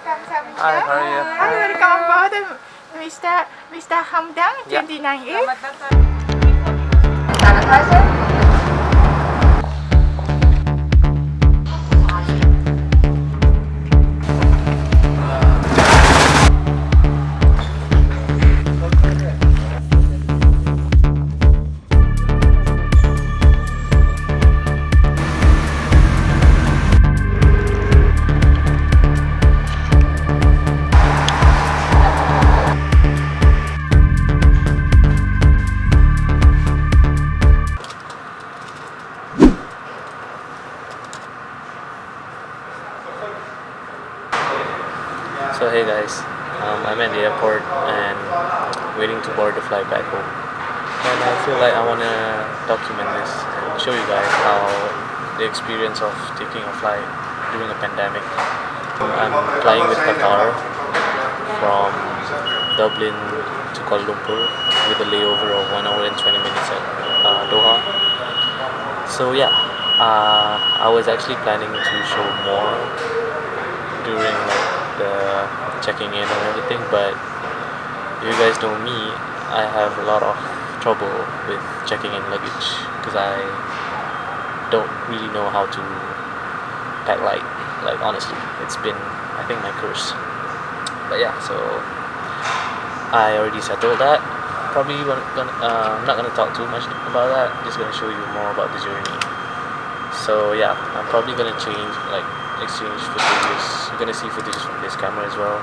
Hi, how are you? Hi, welcome aboard, Mr. Hamdan, 29A. So hey guys, I'm at the airport and waiting to board the flight back home. And I feel like I want to document this and show you guys how the experience of taking a flight during a pandemic. I'm flying with Qatar from Dublin to Kuala Lumpur with a layover of 1 hour and 20 minutes at Doha. So yeah, I was actually planning to show more during the checking in and everything, but you guys know me, I have a lot of trouble with checking in luggage because I don't really know how to pack light. Like honestly, it's been, I think, my curse. But yeah, so I already settled that. Probably I'm not gonna talk too much about that. Just gonna show you more about the journey. So yeah, I'm probably gonna exchange footages. You're gonna see footages from this camera as well,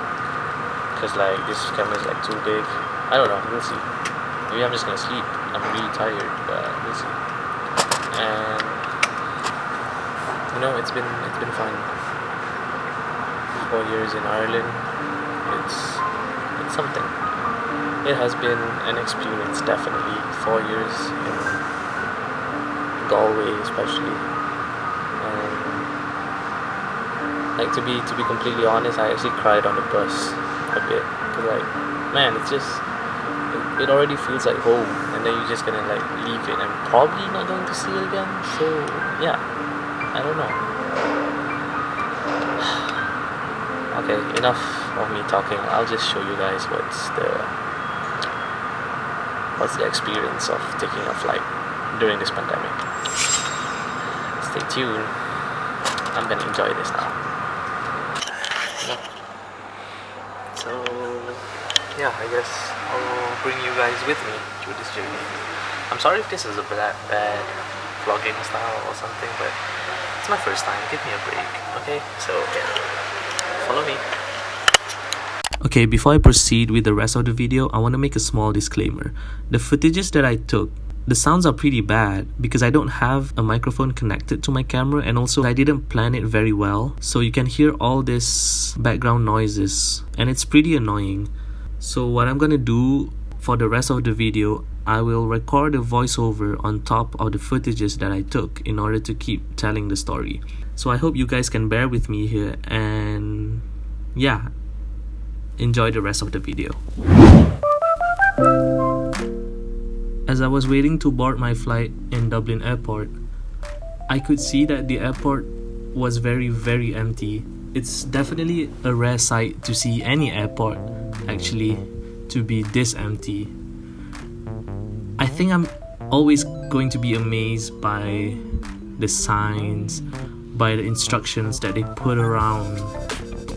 because like this camera is like too big. I don't know, we'll see. Maybe I'm just gonna sleep. I'm really tired, but we'll see. And you know, it's been fun. 4 years in Ireland, it's something. It has been an experience, definitely. 4 years in Galway especially. Like to be completely honest, I actually cried on the bus a bit, cause like, man, it's just it already feels like home, and then you're just gonna like leave it and probably not going to see it again. So yeah, I don't know. Okay, enough of me talking. I'll just show you guys what's the experience of taking a flight during this pandemic. Stay tuned. I'm gonna enjoy this now. So yeah, I guess I'll bring you guys with me through this journey. I'm sorry if this is a bad vlogging style or something, but it's my first time. Give me a break, okay? So yeah, follow me. Okay, before I proceed with the rest of the video, I want to make a small disclaimer. The footages that I took, the sounds are pretty bad because I don't have a microphone connected to my camera, and also I didn't plan it very well. So you can hear all this background noises and it's pretty annoying. So what I'm gonna do for the rest of the video, I will record a voiceover on top of the footages that I took in order to keep telling the story. So I hope you guys can bear with me here, and yeah, enjoy the rest of the video. As I was waiting to board my flight in Dublin airport, I could see that the airport was very, very empty. It's definitely a rare sight to see any airport actually to be this empty. I think I'm always going to be amazed by the signs, by the instructions that they put around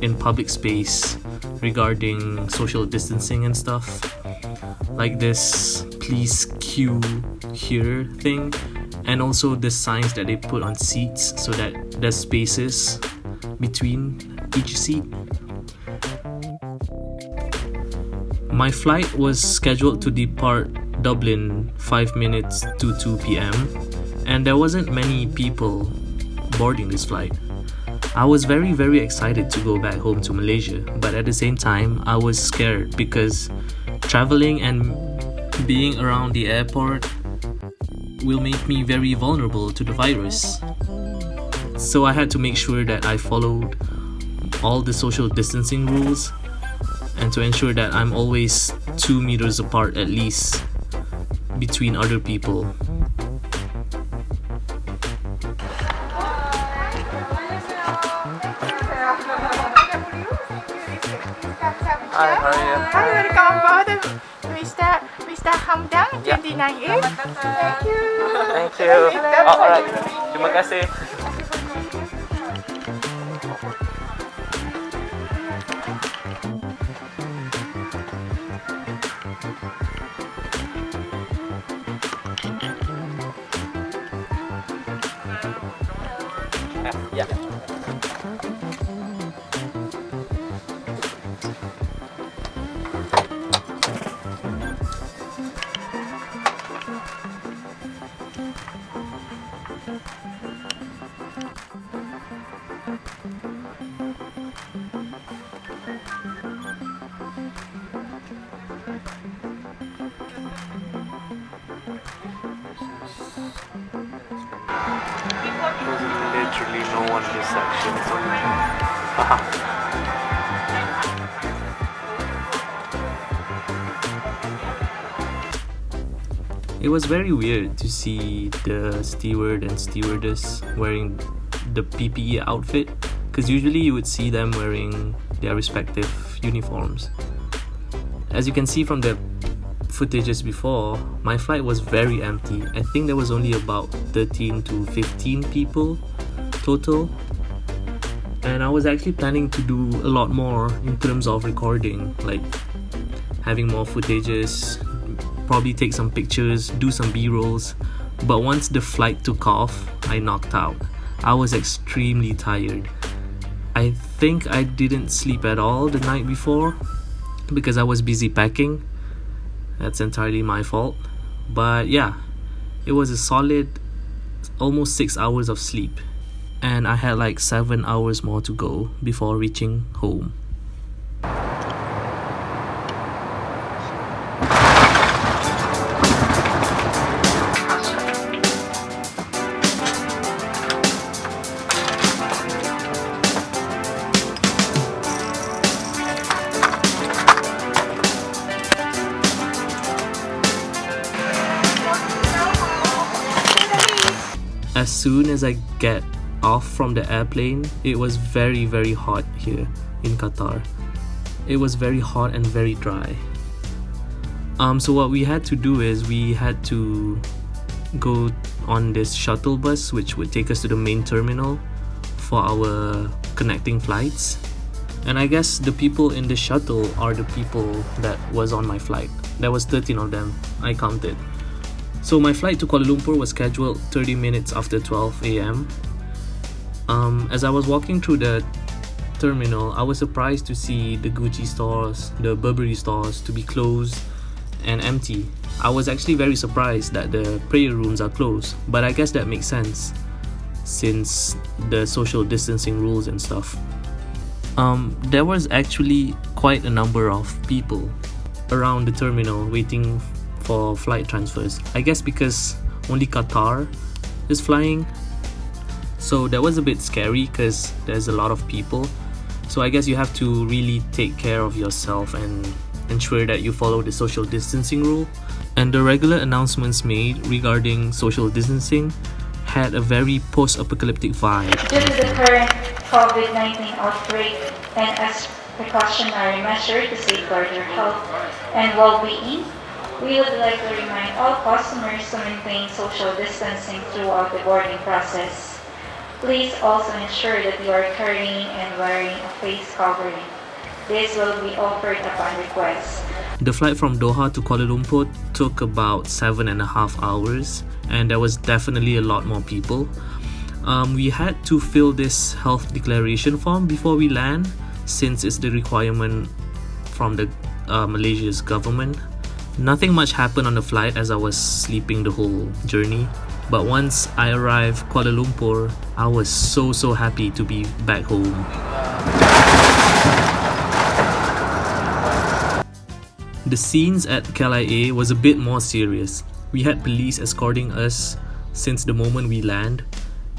in public space regarding social distancing and stuff. Like this please queue here thing, and also the signs that they put on seats so that there's spaces between each seat. My flight was scheduled to depart Dublin 5 minutes to 2 p.m. and there wasn't many people boarding this flight. I was very, very excited to go back home to Malaysia, but at the same time I was scared because traveling and being around the airport will make me very vulnerable to the virus. So I had to make sure that I followed all the social distancing rules and to ensure that I'm always 2 meters apart at least between other people. Hi, how are you? Hi, welcome aboard Mr. Hamdan, Yeah. 29A. Thank you. Thank you. Oh, alright. Terima kasih. Yeah. There's literally no one in this section. It was very weird to see the steward and stewardess wearing the PPE outfit, because usually you would see them wearing their respective uniforms. As you can see from the footages before, my flight was very empty. I think there was only about 13 to 15 people total, and I was actually planning to do a lot more in terms of recording, like having more footages, probably take some pictures, do some b-rolls. But once the flight took off, I knocked out. I was extremely tired. I think I didn't sleep at all the night before because I was busy packing. That's entirely my fault. But yeah, it was a solid almost 6 hours of sleep, and I had like 7 hours more to go before reaching home. As soon as I get off from the airplane, it was very hot here in Qatar. It was very hot and very dry. So what we had to do is we had to go on this shuttle bus which would take us to the main terminal for our connecting flights. And I guess the people in the shuttle are the people that was on my flight. There was 13 of them, I counted. So my flight to Kuala Lumpur was scheduled 30 minutes after 12 a.m. As I was walking through the terminal, I was surprised to see the Gucci stores, the Burberry stores to be closed and empty. I was actually very surprised that the prayer rooms are closed, but I guess that makes sense since the social distancing rules and stuff. There was actually quite a number of people around the terminal waiting for flight transfers. I guess because only Qatar is flying. So that was a bit scary because there's a lot of people. So I guess you have to really take care of yourself and ensure that you follow the social distancing rule. And the regular announcements made regarding social distancing had a very post-apocalyptic vibe. Due to the current COVID-19 outbreak and as precautionary measure to safeguard your health and well-being, we would like to remind all customers to maintain social distancing throughout the boarding process. Please also ensure that you are carrying and wearing a face covering. This will be offered upon request. The flight from Doha to Kuala Lumpur took about 7.5 hours, and there was definitely a lot more people. We had to fill this health declaration form before we land, since it's the requirement from the Malaysia's government. Nothing much happened on the flight as I was sleeping the whole journey. But once I arrived Kuala Lumpur, I was so happy to be back home. The scenes at KLIA was a bit more serious. We had police escorting us since the moment we land,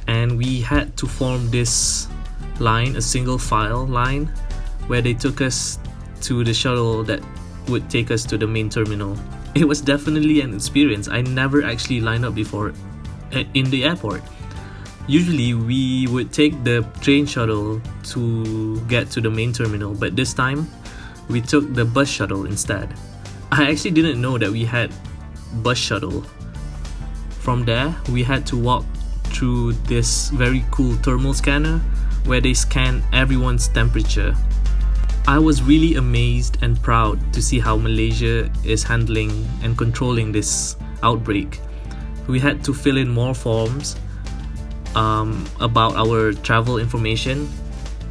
and we had to form this line, a single file line, where they took us to the shuttle that would take us to the main terminal. It was definitely an experience. I never actually lined up before in the airport. Usually we would take the train shuttle to get to the main terminal, but this time we took the bus shuttle instead. I actually didn't know that we had bus shuttle. From there, we had to walk through this very cool thermal scanner where they scan everyone's temperature. I was really amazed and proud to see how Malaysia is handling and controlling this outbreak. We had to fill in more forms about our travel information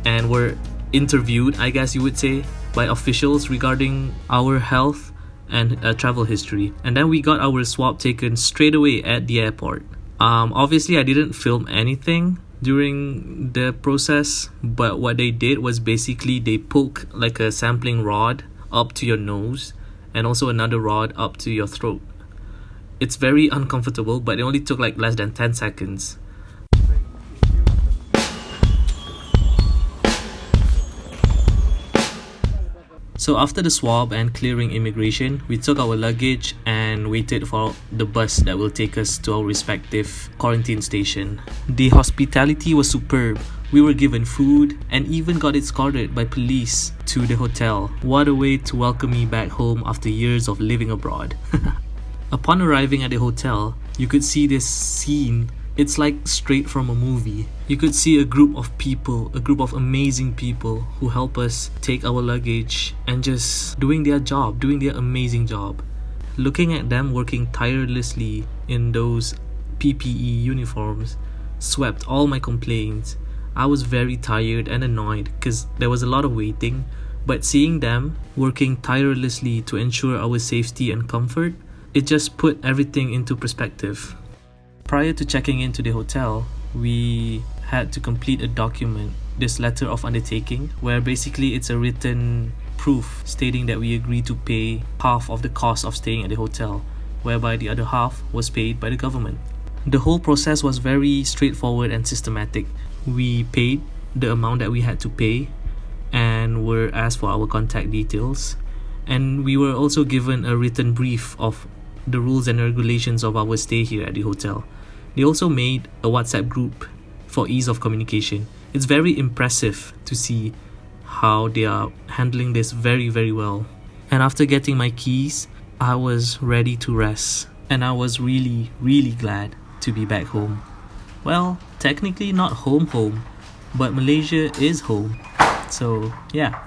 and were interviewed, I guess you would say, by officials regarding our health and travel history. And then we got our swab taken straight away at the airport. Obviously, I didn't film anything during the process, but what they did was basically they poke like a sampling rod up to your nose and also another rod up to your throat. It's very uncomfortable, but it only took like less than 10 seconds. So after the swab and clearing immigration, we took our luggage and waited for the bus that will take us to our respective quarantine station. The hospitality was superb. We were given food and even got escorted by police to the hotel. What a way to welcome me back home after years of living abroad. Upon arriving at the hotel, you could see this scene. It's like straight from a movie. You could see a group of people, a group of amazing people who help us take our luggage and just doing their job, doing their amazing job. Looking at them working tirelessly in those PPE uniforms swept all my complaints. I was very tired and annoyed because there was a lot of waiting, but seeing them working tirelessly to ensure our safety and comfort, it just put everything into perspective. Prior to checking into the hotel, we had to complete a document, this letter of undertaking, where basically it's a written proof stating that we agree to pay half of the cost of staying at the hotel, whereby the other half was paid by the government. The whole process was very straightforward and systematic. We paid the amount that we had to pay and were asked for our contact details, and we were also given a written brief of the rules and regulations of our stay here at the hotel. They also made a WhatsApp group for ease of communication. It's very impressive to see how they are handling this very, very well. And after getting my keys, I was ready to rest. And I was really, really glad to be back home. Well, technically not home, but Malaysia is home. So, yeah.